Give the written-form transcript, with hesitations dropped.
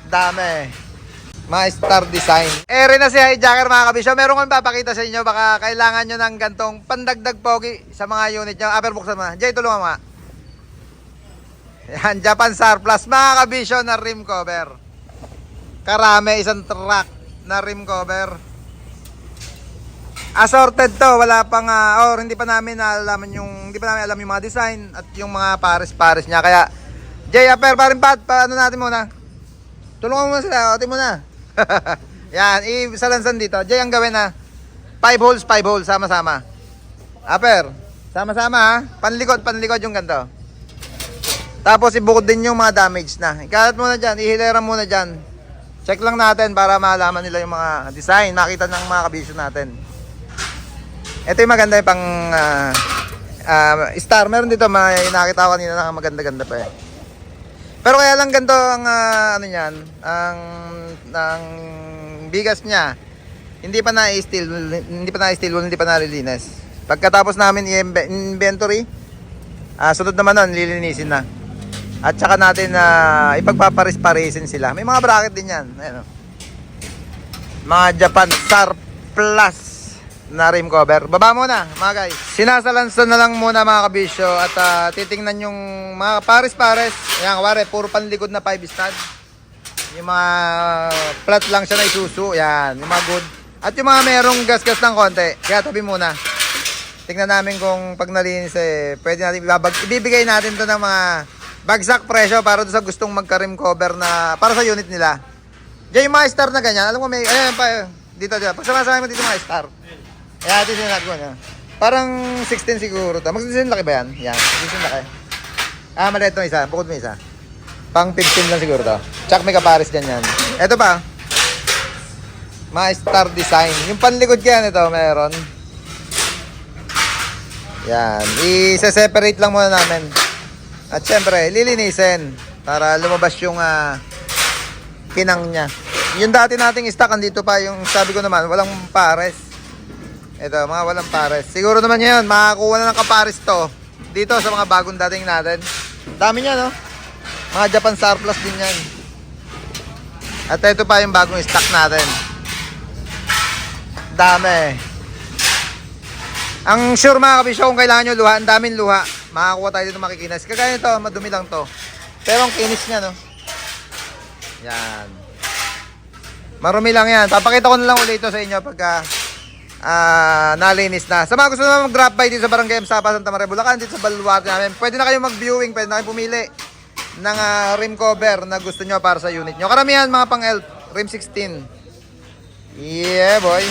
Dami. Mga star design. Ere na si Hijacker mga kabisyo. Meron kong papakita sa inyo. Baka kailangan nyo ng gantong pandagdag pogi sa mga unit nyo. Upper buksan mo. Jay, tulungan mo. Yan, Japan Surplus mga kabisyo na rim cover. Karami, isang truck na rim cover. Assorted to, wala pang or hindi pa namin alam yung mga design at yung mga pares-pares niya. Kaya Jay, upper pa rin paano natin muna. Tulungan mo muna sila, otin mo na. Yan, isalansan dito. Jay, ang gawin 5 holes, sama-sama. Upper, sama-sama ha. Panlikod yung ganito. Tapos ibukod din yung mga damage na. Ikalat muna dyan, ihilera muna dyan. Check lang natin para malaman nila yung mga design. Makita ng mga kabisyo natin. Ito yung maganda yung pang star. Meron dito, may nakita ko kanina na maganda-ganda pa eh. Pero kaya lang ganito ang ano niyan, ang bigas niya. Hindi pa na-steel, hindi pa nalilinis. Pagkatapos namin i-inventory, sunod naman nun, lilinisin na. At saka natin ipagpaparis-parisin sila. May mga bracket din yan. Ayan, mga Japan Surplus na rim cover. Baba muna mga guys. Sinasalansan na lang muna mga kabisyo. At titingnan yung mga pares-pares. Ayan, kawari, puro panlikod na 5 stud. Yung mga flat lang siya na isusu. Ayan, yung mga good. At yung mga merong gas-gas ng konti. Kaya tabi muna. Tingnan namin kung pag nalinis pwede natin ibibigay natin to ng mga bagsak presyo para doon sa gustong magka-rim cover na para sa unit nila. Diyan yung mga star na ganyan. Alam mo may, ayan pa, dito. Pagsama-sama mo dito mga star. Ayan, ito sinunod ko niya. Parang 16 siguro to. Mag-16 laki ba yan? Yan, 16 laki. Maliit to isa. Bukod mo isa. Pang 15 lang siguro to. Tsaka may kapares dyan yan. Ito pa. Mga star design. Yung panlikod kaya nito, meron. Yan. I-separate lang muna namin. At syempre, lilinisin. Para lumabas yung kinang niya. Yung dati nating stock, andito pa. Yung sabi ko naman, walang pares. Ito, mga walang pares. Siguro naman yan, makakuha na ng kapares to. Dito sa mga bagong dating natin. Dami niya, no? Mga Japan Surplus din yan. At ito pa yung bagong stock natin. Dami. Ang sure mga kabisyo, kung kailangan nyo luha, ang daming luha. Makakuha tayo dito makikinis. Kagaya nito, madumi lang to. Pero ang kinis niya, no? Yan. Marumi lang yan. Papakita ko na lang ulit ito sa inyo pagka nalinis na. Sa mga gusto naman mag-drop by dito sa Barangay Sapa, Santa Maria, Bulacan, dito sa Baluarte namin, pwede na kayo mag-viewing, pwede na kayo pumili ng rim cover na gusto nyo para sa unit nyo. Karamihan mga pang-elf, rim 16. Yeah boy.